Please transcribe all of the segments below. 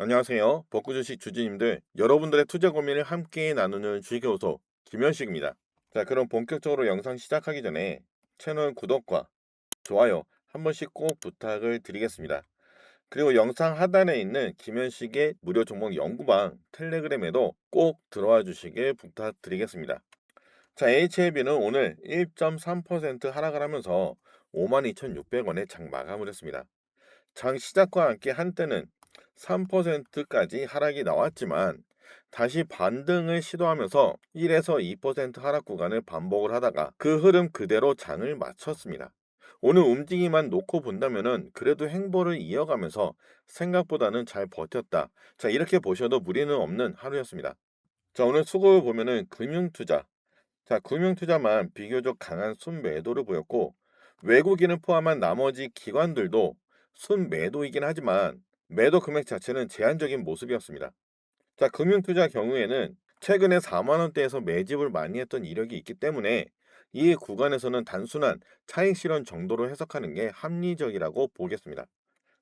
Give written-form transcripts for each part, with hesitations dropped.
안녕하세요. 벚구주식 주주님들, 여러분들의 투자 고민을 함께 나누는 주식교수 김현식입니다. 자, 그럼 본격적으로 영상 시작하기 전에 채널 구독과 좋아요 한 번씩 꼭 부탁을 드리겠습니다. 그리고 영상 하단에 있는 김현식의 무료 종목 연구방 텔레그램에도 꼭 들어와 주시길 부탁드리겠습니다. 자, HLB는 오늘 1.3% 하락을 하면서 52,600원에 장 마감을 했습니다. 장 시작과 함께 한때는 3%까지 하락이 나왔지만 다시 반등을 시도하면서 1에서 2% 하락 구간을 반복을 하다가 그 흐름 그대로 장을 마쳤습니다. 오늘 움직임만 놓고 본다면은 그래도 행보를 이어가면서 생각보다는 잘 버텼다. 자, 이렇게 보셔도 무리는 없는 하루였습니다. 자, 오늘 수급을 보면은 금융투자. 자, 금융투자만 비교적 강한 순매도를 보였고 외국인을 포함한 나머지 기관들도 순매도이긴 하지만 매도 금액 자체는 제한적인 모습이었습니다. 자, 금융투자 경우에는 최근에 4만 원대에서 매집을 많이 했던 이력이 있기 때문에 이 구간에서는 단순한 차익 실현 정도로 해석하는 게 합리적이라고 보겠습니다.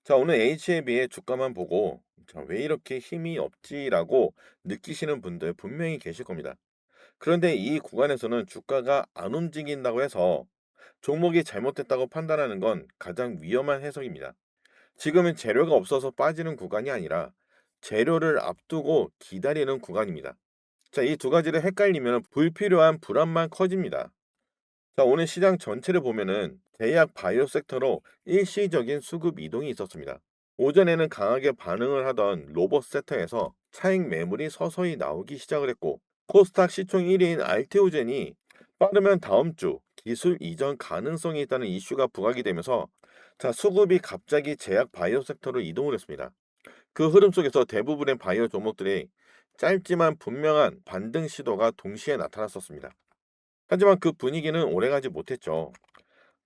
자, 오늘 HLB의 주가만 보고 자, 왜 이렇게 힘이 없지라고 느끼시는 분들 분명히 계실 겁니다. 그런데 이 구간에서는 주가가 안 움직인다고 해서 종목이 잘못됐다고 판단하는 건 가장 위험한 해석입니다. 지금은 재료가 없어서 빠지는 구간이 아니라 재료를 앞두고 기다리는 구간입니다. 자, 이 두 가지를 헷갈리면 불필요한 불안만 커집니다. 자, 오늘 시장 전체를 보면은 제약 바이오 섹터로 일시적인 수급 이동이 있었습니다. 오전에는 강하게 반응을 하던 로봇 섹터에서 차익 매물이 서서히 나오기 시작을 했고 코스닥 시총 1위인 알테오젠이 빠르면 다음 주 기술 이전 가능성이 있다는 이슈가 부각이 되면서 자, 수급이 갑자기 제약 바이오 섹터로 이동을 했습니다. 그 흐름 속에서 대부분의 바이오 종목들이 짧지만 분명한 반등 시도가 동시에 나타났었습니다. 하지만 그 분위기는 오래가지 못했죠.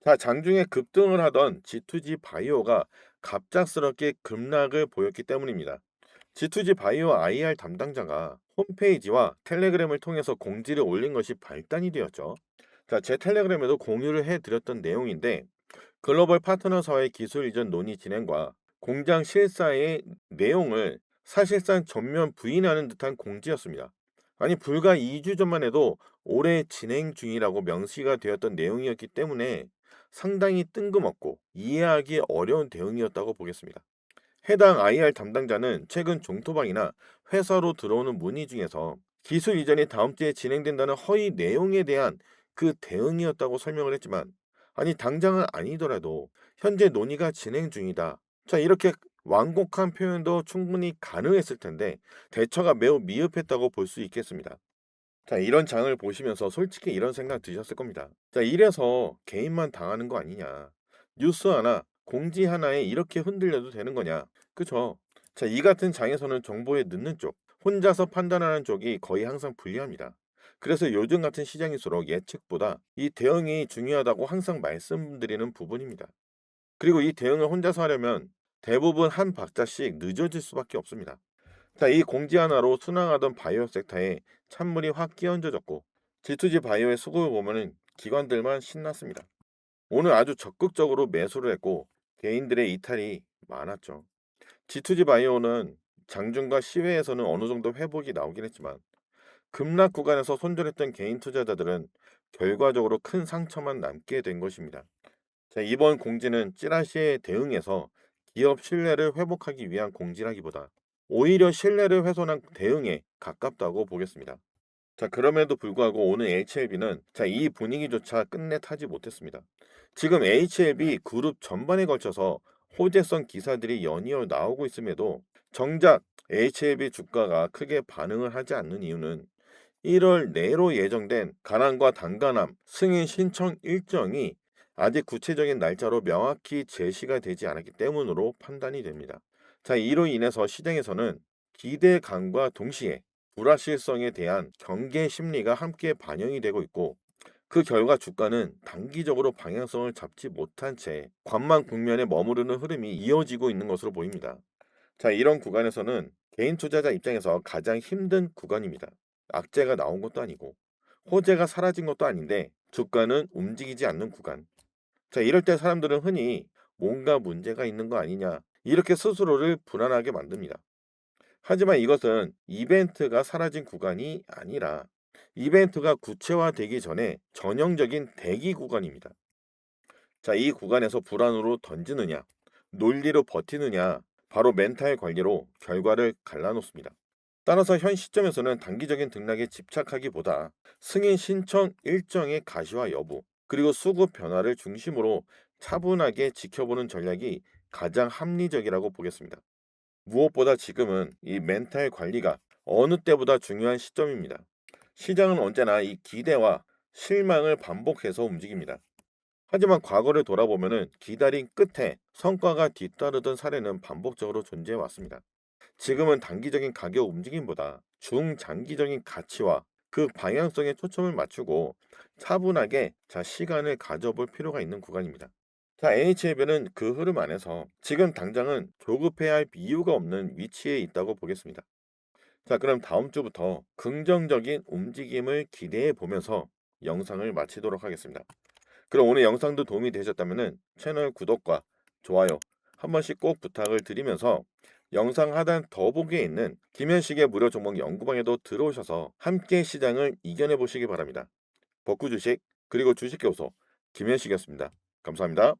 자, 장중에 급등을 하던 G2G 바이오가 갑작스럽게 급락을 보였기 때문입니다. G2G 바이오 IR 담당자가 홈페이지와 텔레그램을 통해서 공지를 올린 것이 발단이 되었죠. 자, 제 텔레그램에도 공유를 해드렸던 내용인데 글로벌 파트너사와의 기술 이전 논의 진행과 공장 실사의 내용을 사실상 전면 부인하는 듯한 공지였습니다. 아니, 불과 2주 전만 해도 올해 진행 중이라고 명시가 되었던 내용이었기 때문에 상당히 뜬금없고 이해하기 어려운 대응이었다고 보겠습니다. 해당 IR 담당자는 최근 종토방이나 회사로 들어오는 문의 중에서 기술 이전이 다음 주에 진행된다는 허위 내용에 대한 그 대응이었다고 설명을 했지만 아니 당장은 아니더라도 현재 논의가 진행 중이다. 자, 이렇게 완곡한 표현도 충분히 가능했을 텐데 대처가 매우 미흡했다고 볼 수 있겠습니다. 자, 이런 장을 보시면서 솔직히 이런 생각 드셨을 겁니다. 자, 이래서 개인만 당하는 거 아니냐. 뉴스 하나, 공지 하나에 이렇게 흔들려도 되는 거냐. 그쵸? 자, 이 같은 장에서는 정보에 늦는 쪽, 혼자서 판단하는 쪽이 거의 항상 불리합니다. 그래서 요즘 같은 시장일수록 예측보다 이 대응이 중요하다고 항상 말씀드리는 부분입니다. 그리고 이 대응을 혼자서 하려면 대부분 한 박자씩 늦어질 수밖에 없습니다. 자, 이 공지 하나로 순항하던 바이오 섹터에 찬물이 확 끼얹어졌고 G2G 바이오의 수급을 보면은 기관들만 신났습니다. 오늘 아주 적극적으로 매수를 했고 개인들의 이탈이 많았죠. G2G 바이오는 장중과 시외에서는 어느 정도 회복이 나오긴 했지만 급락 구간에서 손절했던 개인 투자자들은 결과적으로 큰 상처만 남게 된 것입니다. 자, 이번 공지는 찌라시에 대응해서 기업 신뢰를 회복하기 위한 공지라기보다 오히려 신뢰를 훼손한 대응에 가깝다고 보겠습니다. 자, 그럼에도 불구하고 오늘 HLB는 자, 이 분위기조차 끝내 타지 못했습니다. 지금 HLB 그룹 전반에 걸쳐서 호재성 기사들이 연이어 나오고 있음에도 정작 HLB 주가가 크게 반응을 하지 않는 이유는 1월 내로 예정된 가난과 단간함 승인 신청 일정이 아직 구체적인 날짜로 명확히 제시가 되지 않았기 때문으로 판단이 됩니다. 자, 이로 인해서 시장에서는 기대감과 동시에 불확실성에 대한 경계 심리가 함께 반영이 되고 있고 그 결과 주가는 단기적으로 방향성을 잡지 못한 채 관망 국면에 머무르는 흐름이 이어지고 있는 것으로 보입니다. 자, 이런 구간에서는 개인 투자자 입장에서 가장 힘든 구간입니다. 악재가 나온 것도 아니고 호재가 사라진 것도 아닌데 주가는 움직이지 않는 구간. 자, 이럴 때 사람들은 흔히 뭔가 문제가 있는 거 아니냐 이렇게 스스로를 불안하게 만듭니다. 하지만 이것은 이벤트가 사라진 구간이 아니라 이벤트가 구체화되기 전에 전형적인 대기 구간입니다. 자, 이 구간에서 불안으로 던지느냐, 논리로 버티느냐, 바로 멘탈 관리로 결과를 갈라놓습니다. 따라서 현 시점에서는 단기적인 등락에 집착하기보다 승인 신청 일정의 가시화 여부, 그리고 수급 변화를 중심으로 차분하게 지켜보는 전략이 가장 합리적이라고 보겠습니다. 무엇보다 지금은 이 멘탈 관리가 어느 때보다 중요한 시점입니다. 시장은 언제나 이 기대와 실망을 반복해서 움직입니다. 하지만 과거를 돌아보면은 기다린 끝에 성과가 뒤따르던 사례는 반복적으로 존재해 왔습니다. 지금은 단기적인 가격 움직임보다 중장기적인 가치와 그 방향성에 초점을 맞추고 차분하게 시간을 가져볼 필요가 있는 구간입니다. 자, NHLB는 그 흐름 안에서 지금 당장은 조급해야 할 이유가 없는 위치에 있다고 보겠습니다. 자, 그럼 다음 주부터 긍정적인 움직임을 기대해 보면서 영상을 마치도록 하겠습니다. 그럼 오늘 영상도 도움이 되셨다면 채널 구독과 좋아요 한 번씩 꼭 부탁을 드리면서 영상 하단 더보기에 있는 김현식의 무료 종목 연구방에도 들어오셔서 함께 시장을 이겨내 보시기 바랍니다. 벚구 주식 그리고 주식교소 김현식이었습니다. 감사합니다.